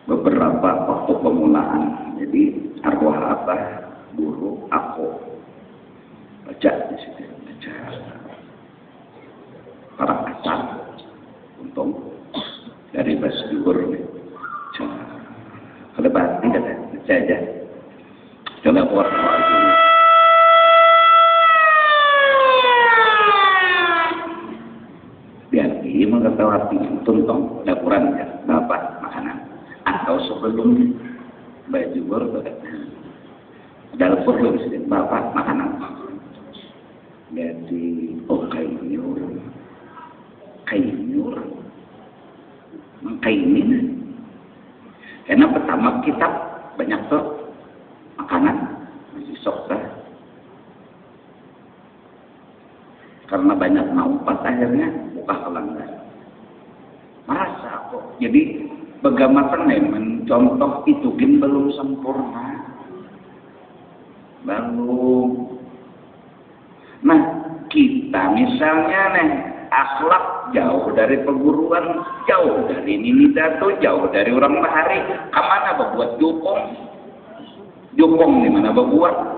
beberapa waktu pemulaan. Jadi arwah abah, guru, aku baca di situ, baca para asal untung dari Basdur. Kalau bahas ini baca aja. Coba buat lagi. Biar dia mengetahui tuntung dapuran ya, bapak makanan. Atau sebelumnya baju berbagai dalam perlu bapak makanan jadi kainnya karena pertama kitab banyak tuh makanan masih sok karena banyak naupat akhirnya buka pelanggan merasa kok jadi bagaimana mencontoh itu kan belum sempurna. Belum. Nah, kita misalnya nih akhlak jauh dari perguruan, jauh dari nini datu, jauh dari orang bahari. Kemana berbuat jupong? Jupong di mana berbuat?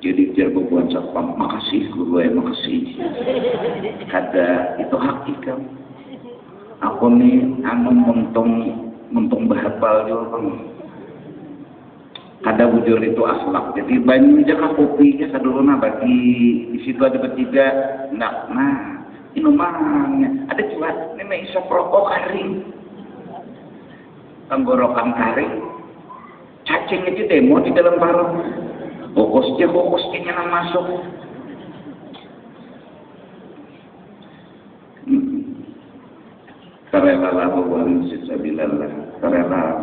Jadi dia berbuat sapam, makasih guru makasih. Kada itu hakikat. Aku nih mentung berhafal juga bang. Kada bujur itu akhlak. Jadi banyak jaga kopi ya saduruna bagi di situ ada bertiga. Nah minumannya ada juga ini isap rokok kering, tenggorokan kering, cacing itu demo di dalam parut. Bokosnya yang masuk. Karela bukan sisa bilallah. Karela.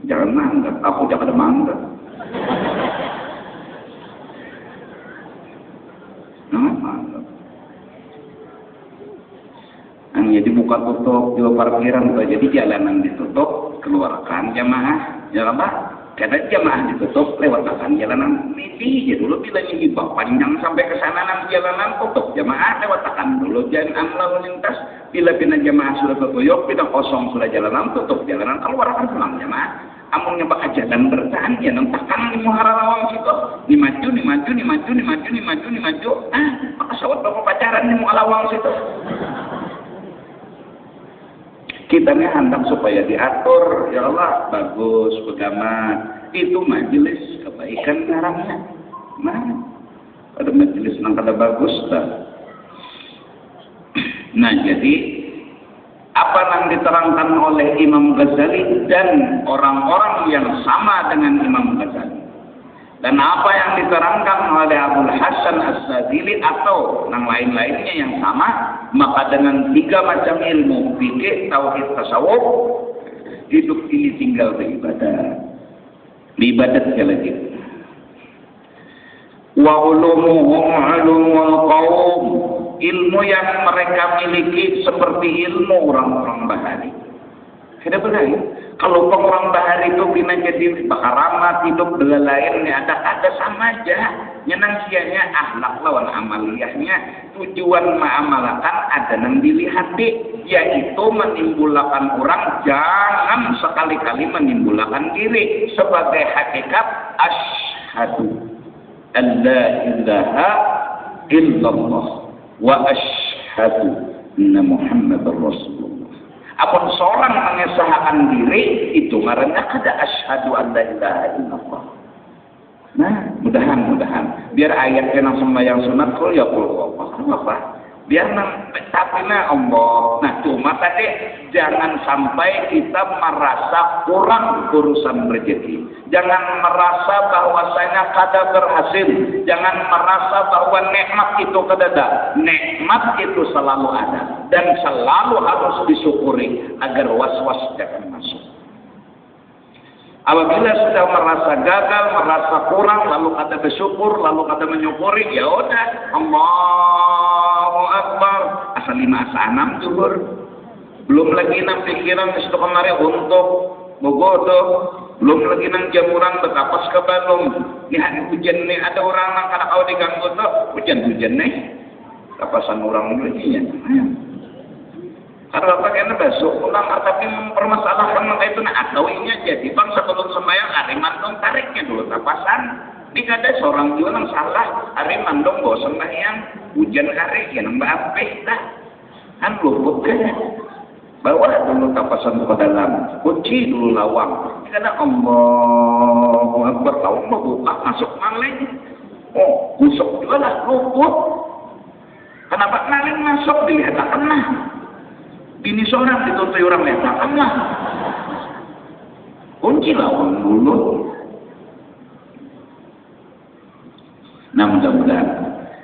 Jangan manggap. Aku jangan manggap. Manggap. Jadi buka tutup juga parkiran. Jadi jalanan ditutup, keluarkan jamaah. Jangan apa? Karena jamaah ditutup lewatkan jalanan miti aja dulu bila hibah panjang sampai ke sana nang jalanan tutup jamaah lewatkan dulu jangan lalu lintas bila pina jamaah sudah tertuyuk pina kosong sudah jalanan tutup jalanan keluarkan pulang jamaah amun nyebak aja dan bertahan ya nang takkan di muhara lawang situ ni maju maka sawat bapak pacaran di muhara lawang situ kita nih handang supaya diatur ya Allah bagus pegamat itu majelis kebaikan ngaramnya ada majelis nang kada bagus dah. Nah jadi apa yang diterangkan oleh Imam Ghazali dan orang-orang yang sama dengan Imam Ghazali dan apa yang diterangkan oleh Abul Hasan As-Sadzili atau yang lain-lainnya yang sama maka dengan 3 macam ilmu fikih, tauhid, tasawuf Hidup ini tinggal beribadah. Ibadat lagi. Wa ulumuhum ulumul qaum. Ilmu yang mereka miliki seperti ilmu orang-orang bahari. Ada benar ya? Kalau orang bahari itu bina jadi bakaramat hidup dengan lainnya ada sama aja. Nyenang sianya akhlak lawan amaliyahnya. Tujuan ma'amalakan ada nang dilihat yaitu menimbulkan orang jangan sekali-kali menimbulkan diri sebagai hakikat asyhadu an la ilaha illallah wa asyhadu anna Muhammadar Rasulullah. Apun seorang mengesahkan diri itu ngarannya kada asyhadu an la ilaha illallah. Nah, mudahan biar ayatnya nang sembahyang sunat kul ya kul apa. Biar nang tapina Allah. Nah, cuma tadi jangan sampai kita merasa kurang urusan rezeki. Jangan merasa bahwasanya kada berhasil. Jangan merasa bahwa nikmat itu kada ada. Nikmat itu selalu ada dan selalu harus disyukuri agar was-was jangan masuk. Apabila sudah merasa gagal, merasa kurang, lalu kada bersyukur, lalu kada menyukuri, ya udah, Allahu Akbar. Asal 5 asa 6 zuhur. Belum lagi nang pikiran itu kemarin untuk bogodo, belum lagi nang jamuran betapas ke balong. Nih hujan nih ada orang nang kada kau diganggu tuh, hujan nih. Tapasan orang lagi. Karena pakainya besok pulang tapi mempermasalahkan maka itu atau ini jadi bang sebelum sembahyang hari mandong tariknya dulu tapasan. Ini ada seorang juga yang salah hari mandong bawa sembahyang hujan hari ya nambah apeh dah kan luput kan bawa dulu tapasan ke dalam kunci dulu lawang karena Allahu Akbar tahu mau buka masuk maling busuk juga lah luput kenapa maling masuk dilihat tak kena. Bini seorang dituntut orang letakkan lah. Kunci lawan dulu. Nah mudah-mudahan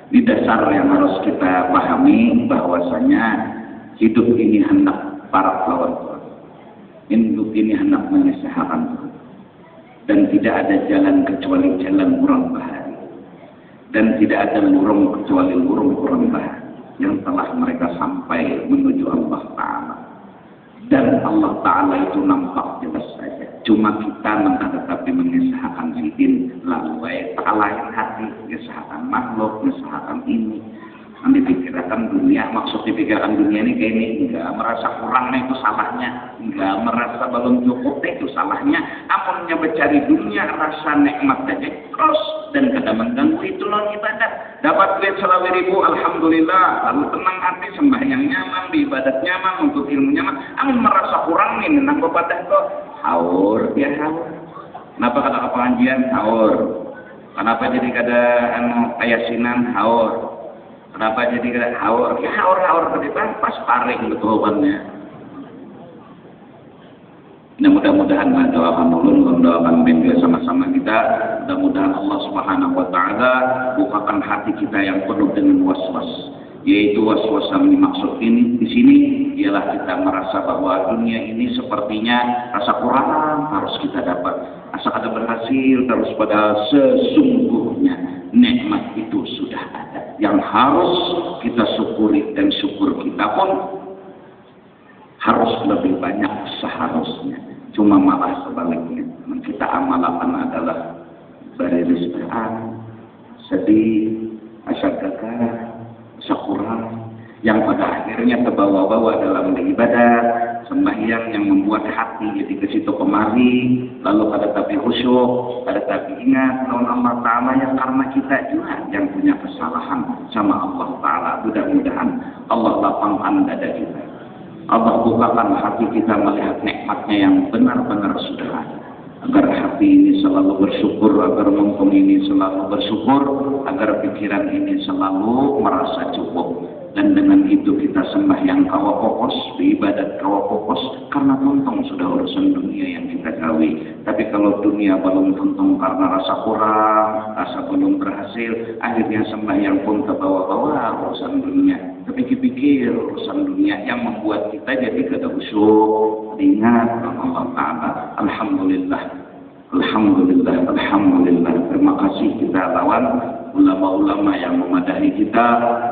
di dasar yang harus kita pahami bahwasanya hidup ini hendak para lawan Tuhan. Hidup ini hendak mengesahkan Tuhan. Dan tidak ada jalan kecuali jalan orang bahari. Dan tidak ada lurung kecuali lurung orang bahari. Yang telah mereka sampai menuju Allah Ta'ala. Dan Allah Ta'ala itu nampak jelas saja. Cuma kita tetapi mengesahkan sidin lalu ta'alain hati, mengesahkan makhluk, mengesahkan ini. Nanti dipikirkan dunia, maksud dipikirkan dunia ini kayak ini, enggak merasa kurangnya itu salahnya, enggak merasa belum cukup itu salahnya. Amunnya mencari dunia rasa nikmat saja terus dan kadang mengganggu itu loh ibadat. Dapat duit 100.000 alhamdulillah, lalu tenang hati sembahyang nyaman, ibadat nyaman, untuk ilmu nyaman. Amun merasa kurang nih menang kepada kok haur ya haur. Kenapa kata pengajian haur? Kenapa jadi kada ayasinan haur? Kenapa jadi kada haur? Ya haur tadi pas paring betulannya. Nah mudah-mudahan doakan ulun, doakan benda sama-sama kita. Mudah-mudahan Allah Subhanahu Wa Taala bukakan hati kita yang penuh dengan was-was. Yaitu was-was yang dimaksud ini di sini ialah kita merasa bahwa dunia ini sepertinya rasa kurang harus kita dapat. Asa kada berhasil terus pada sesungguhnya nikmat itu sudah ada yang harus kita syukuri dan syukur kita pun harus lebih banyak seharusnya. Cuma malah sebaliknya kita amalkan adalah beristaan, sedih, asa gagal, asa kurang yang pada akhirnya terbawa-bawa dalam ibadah sembahyang yang membuat hati jadi ke situ kemari lalu ada tapi khusyuk, ada tapi ingat lawan Allah Ta'ala yang karena kita juga yang punya kesalahan sama Allah Ta'ala. Mudah-mudahan Allah lapangkan dada kita, Allah bukakan hati kita melihat nikmatnya yang benar-benar sudah ada, agar hati ini selalu bersyukur, agar mumpung ini selalu bersyukur, agar pikiran ini selalu merasa cukup. dan dengan itu kita sembahyang kawa pokos, beribadat kawa pokos, karena tuntung sudah urusan dunia yang kita gawe. Tapi kalau dunia belum tuntung karena rasa kurang, rasa belum berhasil, akhirnya sembahyang pun terbawa-bawa urusan dunia. Pikir-pikir urusan dunia yang membuat kita jadi kada khusyuk, ingat Allah Ta'ala. Alhamdulillah. Terima kasih kita lawan ulama-ulama yang memadahi kita,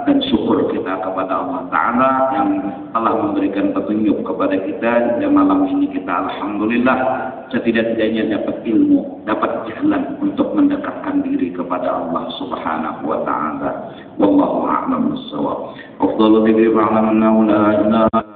dan syukur kita kepada Allah Ta'ala yang telah memberikan petunjuk kepada kita. Dan malam ini kita alhamdulillah setidak-tidaknya dapat ilmu, dapat jalan untuk mendekatkan diri kepada Allah Subhanahu wa Ta'ala. Wallahu a'lam bissawab. Afdhalu dzikri fa'lamu la ilaha